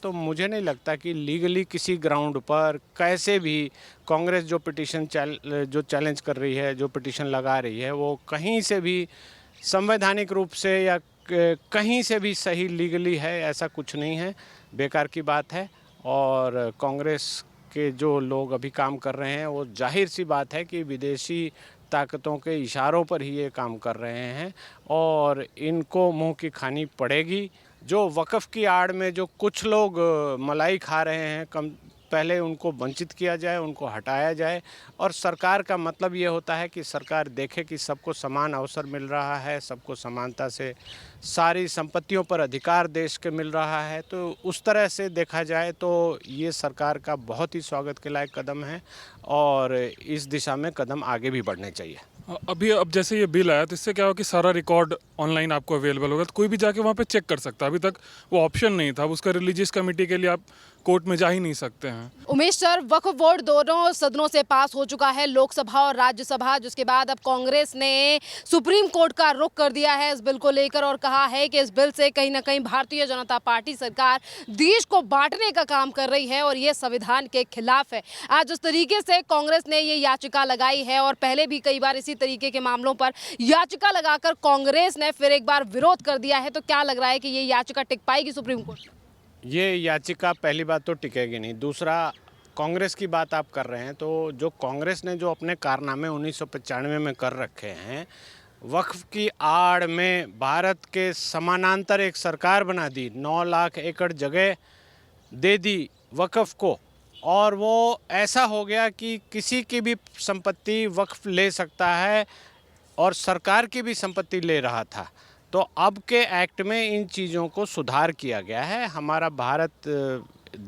तो मुझे नहीं लगता कि लीगली किसी ग्राउंड पर कैसे भी कांग्रेस जो चैलेंज कर रही है, जो पिटीशन लगा रही है, वो कहीं से भी संवैधानिक रूप से या कहीं से भी सही लीगली है, ऐसा कुछ नहीं है। बेकार की बात है। और कांग्रेस के जो लोग अभी काम कर रहे हैं, वो जाहिर सी बात है कि विदेशी ताकतों के इशारों पर ही ये काम कर रहे हैं और इनको मुंह की खानी पड़ेगी। जो वक़्फ़ की आड़ में जो कुछ लोग मलाई खा रहे हैं, पहले उनको वंचित किया जाए, उनको हटाया जाए। और सरकार का मतलब ये होता है कि सरकार देखे कि सबको समान अवसर मिल रहा है, सबको समानता से सारी संपत्तियों पर अधिकार देश के मिल रहा है। तो उस तरह से देखा जाए तो ये सरकार का बहुत ही स्वागत के लायक कदम है और इस दिशा में कदम आगे भी बढ़ने चाहिए। अभी अब जैसे ये बिल आया तो इससे क्या हुआ कि सारा रिकॉर्ड ऑनलाइन आपको अवेलेबल होगा, तो कोई भी जाके वहाँ पे चेक कर सकता है। अभी तक वो ऑप्शन नहीं था। अब उसका रिलीजियस कमेटी के लिए आप कोर्ट में जा ही नहीं सकते हैं। उमेश सर, वक्फ बोर्ड दोनों सदनों से पास हो चुका है, लोकसभा और राज्यसभा, जिसके बाद अब कांग्रेस ने सुप्रीम कोर्ट का रुख कर दिया है इस बिल को लेकर और कहा है कि इस बिल से कहीं ना कहीं भारतीय जनता पार्टी सरकार देश को बांटने का काम कर रही है और ये संविधान के खिलाफ है। आज जिस तरीके से कांग्रेस ने ये याचिका लगाई है और पहले भी कई बार इसी तरीके के मामलों पर याचिका लगाकर कांग्रेस ने फिर एक बार विरोध कर दिया है, तो क्या लग रहा है कि ये याचिका टिक पाएगी सुप्रीम कोर्ट में? ये याचिका पहली बात तो टिकेगी नहीं। दूसरा, कांग्रेस की बात आप कर रहे हैं तो जो कांग्रेस ने जो अपने कारनामे 1995 में कर रखे हैं, वक्फ की आड़ में भारत के समानांतर एक सरकार बना दी, 9 लाख एकड़ जगह दे दी वक्फ को, और वो ऐसा हो गया कि किसी की भी संपत्ति वक्फ ले सकता है और सरकार की भी संपत्ति ले रहा था। तो अब के एक्ट में इन चीज़ों को सुधार किया गया है। हमारा भारत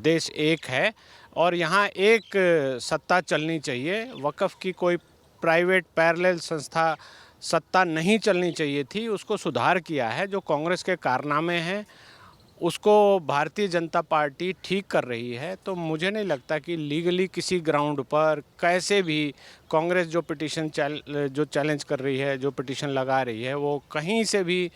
देश एक है और यहाँ एक सत्ता चलनी चाहिए। वक्फ की कोई प्राइवेट पैरेलल संस्था सत्ता नहीं चलनी चाहिए थी, उसको सुधार किया है। जो कांग्रेस के कारनामे हैं उसको भारतीय जनता पार्टी ठीक कर रही है। तो मुझे नहीं लगता कि लीगली किसी ग्राउंड पर कैसे भी कांग्रेस जो चैलेंज कर रही है, जो पिटीशन लगा रही है, वो कहीं से भी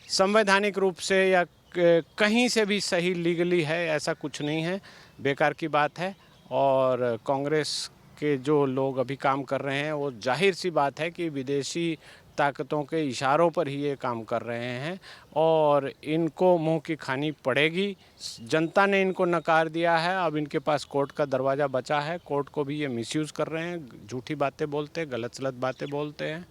संवैधानिक रूप से या कहीं से भी सही लीगली है, ऐसा कुछ नहीं है। बेकार की बात है। और कांग्रेस के जो लोग अभी काम कर रहे हैं, वो जाहिर सी बात है कि विदेशी ताकतों के इशारों पर ही ये काम कर रहे हैं और इनको मुंह की खानी पड़ेगी। जनता ने इनको नकार दिया है। अब इनके पास कोर्ट का दरवाज़ा बचा है। कोर्ट को भी ये मिसयूज़ कर रहे हैं, झूठी बातें बोलते हैं, गलत बातें बोलते हैं।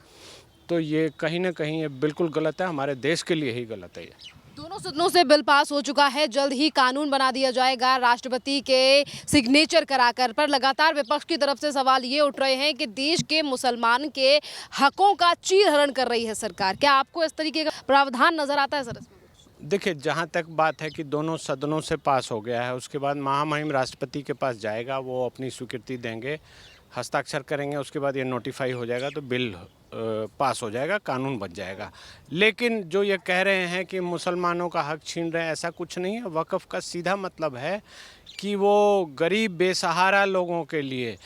तो ये कहीं ना कहीं ये बिल्कुल गलत है, हमारे देश के लिए ही गलत है। ये दोनों सदनों से बिल पास हो चुका है, जल्द ही कानून बना दिया जाएगा राष्ट्रपति के सिग्नेचर कराकर। पर लगातार विपक्ष की तरफ से सवाल ये उठ रहे हैं कि देश के मुसलमान के हकों का चीरहरण कर रही है सरकार। क्या आपको इस तरीके का प्रावधान नजर आता है सर इसमें? देखिए, जहाँ तक बात है कि दोनों सदनों से पास हो गया है, उसके बाद महामहिम राष्ट्रपति के पास जाएगा, वो अपनी स्वीकृति देंगे, हस्ताक्षर करेंगे, उसके बाद ये नोटिफाई हो जाएगा तो बिल पास हो जाएगा, कानून बन जाएगा। लेकिन जो ये कह रहे हैं कि मुसलमानों का हक छीन रहे हैं, ऐसा कुछ नहीं है। वक्फ का सीधा मतलब है कि वो गरीब बेसहारा लोगों के लिए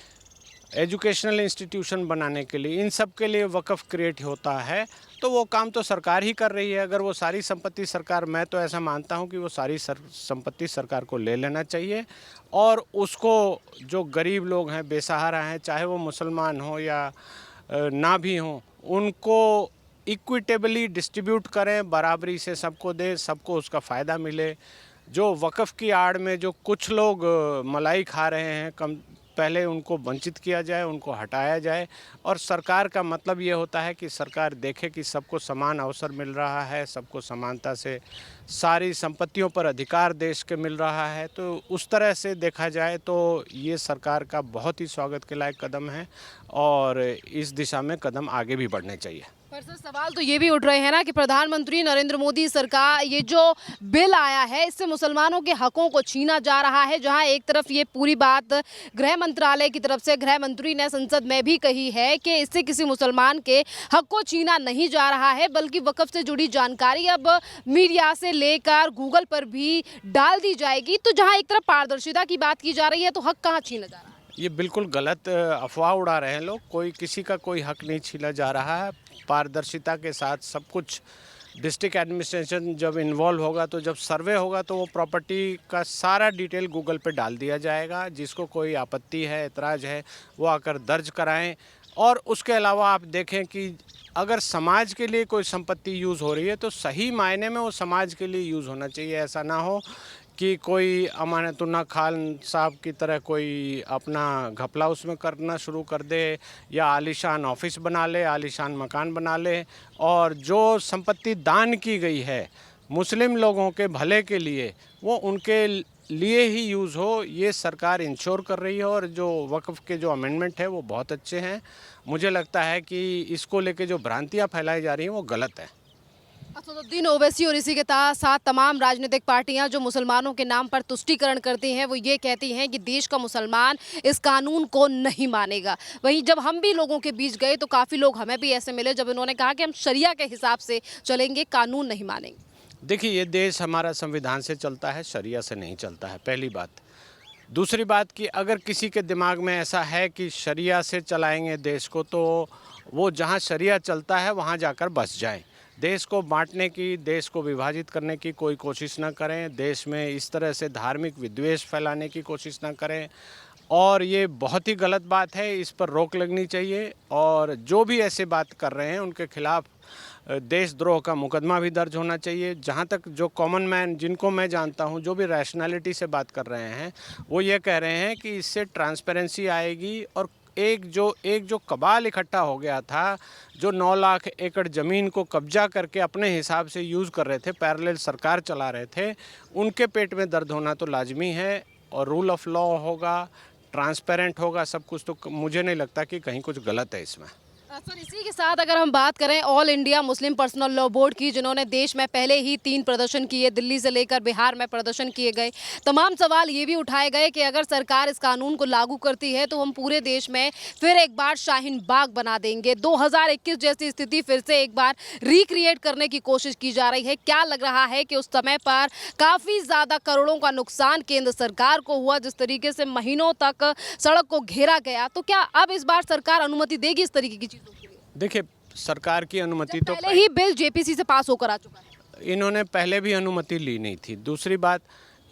एजुकेशनल इंस्टीट्यूशन बनाने के लिए, इन सब के लिए वक्फ क्रिएट होता है। तो वो काम तो सरकार ही कर रही है। अगर वो सारी संपत्ति सरकार, मैं तो ऐसा मानता हूँ कि वो सारी संपत्ति सरकार को ले लेना चाहिए और उसको जो गरीब लोग हैं, बेसहारा हैं, चाहे वो मुसलमान हो या ना भी हों, उनको इक्विटेबली डिस्ट्रीब्यूट करें, बराबरी से सबको दें, सबको उसका फ़ायदा मिले। जो वक्फ की आड़ में जो कुछ लोग मलाई खा रहे हैं, पहले उनको वंचित किया जाए, उनको हटाया जाए। और सरकार का मतलब ये होता है कि सरकार देखे कि सबको समान अवसर मिल रहा है, सबको समानता से सारी संपत्तियों पर अधिकार देश के मिल रहा है। तो उस तरह से देखा जाए तो ये सरकार का बहुत ही स्वागत के लायक कदम है और इस दिशा में कदम आगे भी बढ़ने चाहिए। पर सर, सवाल तो ये भी उठ रहे हैं ना कि प्रधानमंत्री नरेंद्र मोदी सरकार, ये जो बिल आया है इससे मुसलमानों के हकों को छीना जा रहा है। जहां एक तरफ ये पूरी बात गृह मंत्रालय की तरफ से गृह मंत्री ने संसद में भी कही है कि इससे किसी मुसलमान के हक को छीना नहीं जा रहा है, बल्कि वक्फ से जुड़ी जानकारी अब मीडिया से लेकर गूगल पर भी डाल दी जाएगी। तो जहाँ एक तरफ पारदर्शिता की बात की जा रही है, तो हक कहाँ छीना जा रहा है? ये बिल्कुल गलत अफवाह उड़ा रहे हैं लोग। किसी का कोई हक नहीं छीना जा रहा है। पारदर्शिता के साथ सब कुछ डिस्ट्रिक्ट एडमिनिस्ट्रेशन जब इन्वॉल्व होगा, तो जब सर्वे होगा तो वो प्रॉपर्टी का सारा डिटेल गूगल पे डाल दिया जाएगा। जिसको कोई आपत्ति है, एतराज़ है, वो आकर दर्ज कराएं। और उसके अलावा आप देखें कि अगर समाज के लिए कोई संपत्ति यूज़ हो रही है तो सही मायने में वो समाज के लिए यूज़ होना चाहिए। ऐसा ना हो कि कोई अमानतुल्लाह खान साहब की तरह कोई अपना घपला उसमें करना शुरू कर दे, या आलीशान ऑफिस बना ले, आलीशान मकान बना ले। और जो संपत्ति दान की गई है मुस्लिम लोगों के भले के लिए, वो उनके लिए ही यूज़ हो, ये सरकार इंश्योर कर रही है। और जो वक्फ़ के जो अमेंडमेंट है वो बहुत अच्छे हैं। मुझे लगता है कि इसको लेके जो भ्रांतियाँ फैलाई जा रही हैं वो गलत है। असदुद्दीन ओवैसी और इसी के साथ तमाम राजनीतिक पार्टियां जो मुसलमानों के नाम पर तुष्टीकरण करती हैं, वो ये कहती हैं कि देश का मुसलमान इस कानून को नहीं मानेगा। वहीं जब हम भी लोगों के बीच गए तो काफ़ी लोग हमें भी ऐसे मिले जब इन्होंने कहा कि हम शरिया के हिसाब से चलेंगे, कानून नहीं मानेंगे। देखिए, ये देश हमारा संविधान से चलता है, शरिया से नहीं चलता है, पहली बात। दूसरी बात कि अगर किसी के दिमाग में ऐसा है कि शरिया से चलाएंगे देश को, तो वो जहाँ शरिया चलता है वहाँ जाकर बस जाएं। देश को बांटने की, देश को विभाजित करने की कोई कोशिश ना करें। देश में इस तरह से धार्मिक विद्वेष फैलाने की कोशिश ना करें। और ये बहुत ही गलत बात है, इस पर रोक लगनी चाहिए। और जो भी ऐसे बात कर रहे हैं उनके खिलाफ देशद्रोह का मुकदमा भी दर्ज होना चाहिए। जहाँ तक जो कॉमन मैन, जिनको मैं जानता हूँ, जो भी रैशनैलिटी से बात कर रहे हैं, वो ये कह रहे हैं कि इससे ट्रांसपेरेंसी आएगी। और एक जो कबाल इकट्ठा हो गया था, जो 9 लाख एकड़ ज़मीन को कब्जा करके अपने हिसाब से यूज़ कर रहे थे, पैरेलल सरकार चला रहे थे, उनके पेट में दर्द होना तो लाजमी है। और रूल ऑफ लॉ होगा, ट्रांसपेरेंट होगा सब कुछ, तो मुझे नहीं लगता कि कहीं कुछ गलत है इसमें। सर, इसी के साथ अगर हम बात करें all India Muslim personal law board की, जिन्होंने देश में पहले ही 3 प्रदर्शन किए, दिल्ली से लेकर बिहार में प्रदर्शन किए गए, तमाम सवाल ये भी उठाए गए कि अगर सरकार इस कानून को लागू करती है तो हम पूरे देश में फिर एक बार शाहीन बाग बना देंगे। 2021 जैसी स्थिति फिर से एक बार रिक्रिएट करने की कोशिश की जा रही है। क्या लग रहा है कि उस समय पर काफ़ी ज़्यादा करोड़ों का नुकसान केंद्र सरकार को हुआ, जिस तरीके से महीनों तक सड़क को घेरा गया, तो क्या अब इस बार सरकार अनुमति देगी इस तरीके की चीज़ों? देखिए, सरकार की अनुमति तो पहले ही बिल जेपीसी से पास होकर आ चुका है। इन्होंने पहले भी अनुमति ली नहीं थी। दूसरी बात,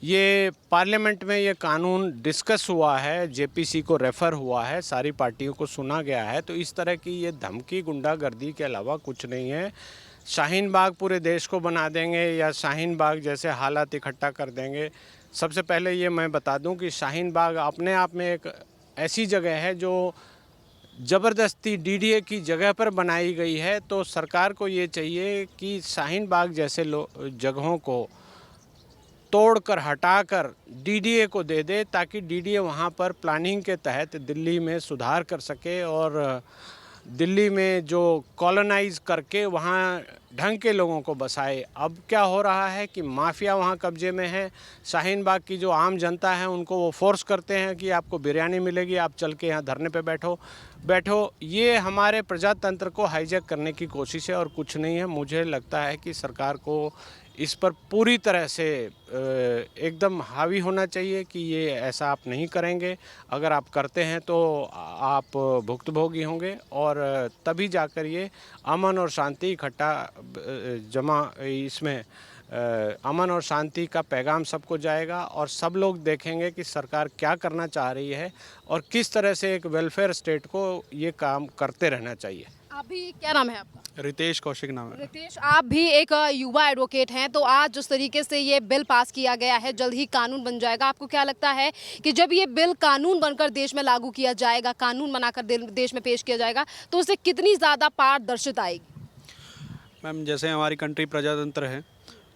ये पार्लियामेंट में ये कानून डिस्कस हुआ है, जेपीसी को रेफ़र हुआ है, सारी पार्टियों को सुना गया है। तो इस तरह की ये धमकी, गुंडागर्दी के अलावा कुछ नहीं है। शाहीन बाग पूरे देश को बना देंगे या शाहीन बाग जैसे हालात इकट्ठा कर देंगे। सबसे पहले ये मैं बता दूं कि शाहीन बाग अपने आप में एक ऐसी जगह है जो ज़बरदस्ती डीडीए की जगह पर बनाई गई है। तो सरकार को ये चाहिए कि शाहीन बाग जैसे जगहों को तोड़कर, हटाकर डीडीए को दे दे, ताकि डीडीए वहाँ पर प्लानिंग के तहत दिल्ली में सुधार कर सके। और दिल्ली में जो कॉलोनाइज़ करके वहाँ ढंग के लोगों को बसाए। अब क्या हो रहा है कि माफिया वहाँ कब्जे में है। शाहीन बाग की जो आम जनता है उनको वो फोर्स करते हैं कि आपको बिरयानी मिलेगी, आप चल के यहाँ धरने पे बैठो। ये हमारे प्रजातंत्र को हाईजैक करने की कोशिश है और कुछ नहीं है। मुझे लगता है कि सरकार को इस पर पूरी तरह से एकदम हावी होना चाहिए कि ये ऐसा आप नहीं करेंगे। अगर आप करते हैं तो आप भुक्तभोगी होंगे, और तभी जाकर ये अमन और शांति इकट्ठा इसमें अमन और शांति का पैगाम सबको जाएगा। और सब लोग देखेंगे कि सरकार क्या करना चाह रही है और किस तरह से एक वेलफेयर स्टेट को ये काम करते रहना चाहिए। आप भी, क्या नाम है आपका? रितेश कौशिक नाम है। रितेश, आप भी एक युवा एडवोकेट हैं, तो आज जिस तरीके से ये बिल पास किया गया है, जल्द ही कानून बन जाएगा, आपको क्या लगता है कि जब ये बिल कानून बनकर देश में लागू किया जाएगा, कानून बनाकर देश में पेश किया जाएगा, तो उससे कितनी ज़्यादा पारदर्शिता आएगी? मैम, जैसे हमारी कंट्री प्रजातंत्र है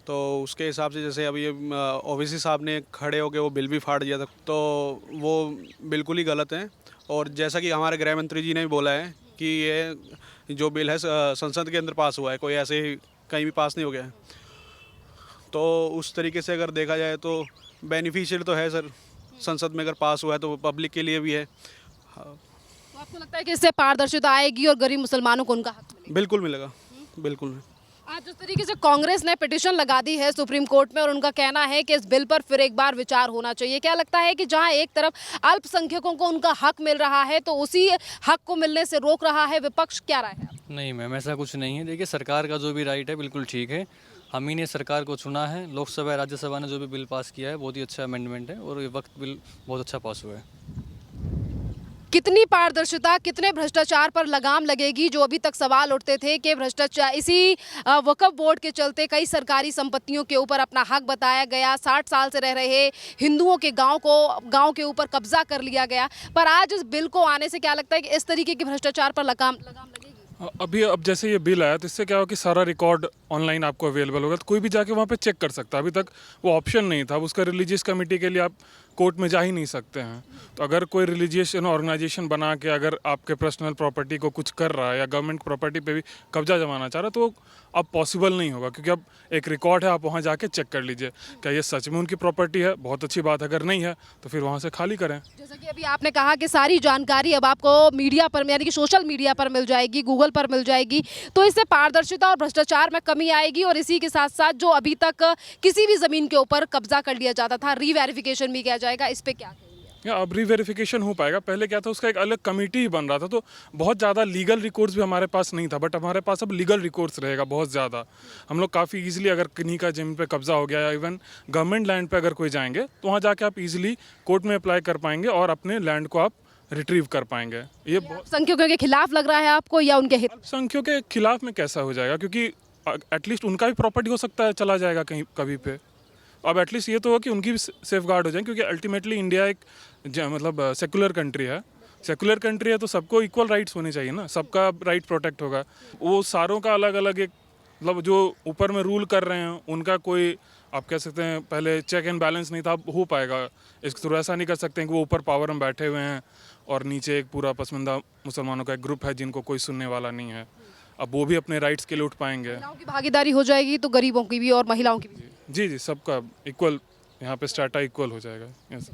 तो उसके हिसाब से, जैसे अभी ओवैसी साहब ने खड़े होकर वो बिल भी फाड़ दिया था, तो वो बिल्कुल ही गलत है। और जैसा कि हमारे गृह मंत्री जी ने भी बोला है कि ये जो बिल है संसद के अंदर पास हुआ है, कोई ऐसे ही कहीं भी पास नहीं हो गया है। तो उस तरीके से अगर देखा जाए तो बेनिफिशियल तो है सर, संसद में अगर पास हुआ है तो पब्लिक के लिए भी है। तो आपको लगता है कि इससे पारदर्शिता आएगी और गरीब मुसलमानों को उनका हक मिलेगा? बिल्कुल मिलेगा, बिल्कुल। आज जिस तरीके से कांग्रेस ने पिटीशन लगा दी है सुप्रीम कोर्ट में और उनका कहना है कि इस बिल पर फिर एक बार विचार होना चाहिए, क्या लगता है कि जहां एक तरफ अल्पसंख्यकों को उनका हक मिल रहा है तो उसी हक को मिलने से रोक रहा है विपक्ष, क्या राय है? नहीं मैम, ऐसा कुछ नहीं है। देखिए, सरकार का जो भी राइट है बिल्कुल ठीक है। हम ही ने सरकार को चुना है। लोकसभा राज्यसभा ने जो भी बिल पास किया है बहुत ही अच्छा अमेंडमेंट है और ये वक्त बिल बहुत अच्छा पास हुआ है। कितनी पारदर्शिता, कितने भ्रष्टाचार पर लगाम लगेगी? जो अभी तक सवाल उठते थे कि भ्रष्टाचार, इसी वक्फ बोर्ड के चलते कई सरकारी संपत्तियों के ऊपर अपना हक बताया गया, 60 साल से रह रहे हिंदुओं के गांव के ऊपर कब्जा कर लिया गया, पर आज इस बिल को आने से क्या लगता है कि इस तरीके के भ्रष्टाचार पर लगाम लगेगी? अब जैसे ये बिल आया तो इससे क्या हो कि सारा रिकॉर्ड ऑनलाइन आपको अवेलेबल होगा, तो कोई भी जाके वहाँ पे चेक कर सकता है। अभी तक वो ऑप्शन नहीं था। अब उसका रिलीजियस कमेटी के लिए आप कोर्ट में जा ही नहीं सकते हैं। तो अगर कोई रिलीजियस ऑर्गेनाइजेशन बना के अगर आपके पर्सनल प्रॉपर्टी को कुछ कर रहा है या गवर्नमेंट प्रॉपर्टी पे भी कब्जा जमाना चाह रहा है, तो अब पॉसिबल नहीं होगा, क्योंकि अब एक रिकॉर्ड है। आप वहाँ जाके चेक कर लीजिए क्या ये सच में उनकी प्रॉपर्टी है, बहुत अच्छी बात। अगर नहीं है तो फिर वहाँ से खाली करें। जैसा कि अभी आपने कहा कि सारी जानकारी अब आपको मीडिया पर, यानी कि सोशल मीडिया पर मिल जाएगी, गूगल पर मिल जाएगी, तो इससे पारदर्शिता और भ्रष्टाचार में कमी आएगी। और इसी के साथ साथ जो अभी तक किसी भी जमीन के ऊपर कब्जा कर लिया जाता था, रीवेरिफिकेशन भी किया जाएगा, इस पे क्या कहेंगे? या अब रीवेरिफिकेशन हो पाएगा। पहले क्या था, उसका एक अलग कमेटी ही बन रहा था, तो बहुत ज़्यादा लीगल रिकॉर्ड्स भी हमारे पास नहीं था। बट हमारे पास अब लीगल रिकॉर्ड्स रहेगा बहुत ज़्यादा। हम लोग काफ़ी इजीली, अगर किन्हीं का जमीन पे कब्जा हो गया या इवन गवर्नमेंट लैंड पे अगर कोई जाएंगे तो वहाँ जाके आप इजीली कोर्ट में अप्लाई कर पाएंगे और अपने लैंड को आप रिट्रीव कर पाएंगे। ये बहुत संख्यकों के खिलाफ लग रहा है आपको या उनके हित? संख्यों के खिलाफ में कैसा हो जाएगा, क्योंकि एटलीस्ट उनका भी प्रॉपर्टी हो सकता है चला जाएगा कहीं कभी पे। अब एटलीस्ट ये तो हो कि उनकी भी सेफ गार्ड हो जाए, क्योंकि अल्टीमेटली इंडिया एक मतलब सेकुलर कंट्री है। सेकुलर कंट्री है तो सबको इक्वल राइट्स होने चाहिए ना, सबका राइट प्रोटेक्ट होगा। वो सारों का अलग अलग एक, मतलब जो ऊपर में रूल कर रहे हैं उनका कोई, आप कह सकते हैं पहले चेक एंड बैलेंस नहीं था, अब हो पाएगा। इसके थ्रू ऐसा नहीं कर सकते हैं कि वो ऊपर पावर में बैठे हुए हैं और नीचे एक पूरा पसमानदा मुसलमानों का एक ग्रुप है जिनको कोई सुनने वाला नहीं है। अब वो भी अपने राइट्स के लिए उठ पाएंगे। महिलाओं की भागीदारी हो जाएगी तो गरीबों की भी और महिलाओं की भी। जी जी, सबका इक्वल, यहाँ पे स्टाटा इक्वल हो जाएगा। यस।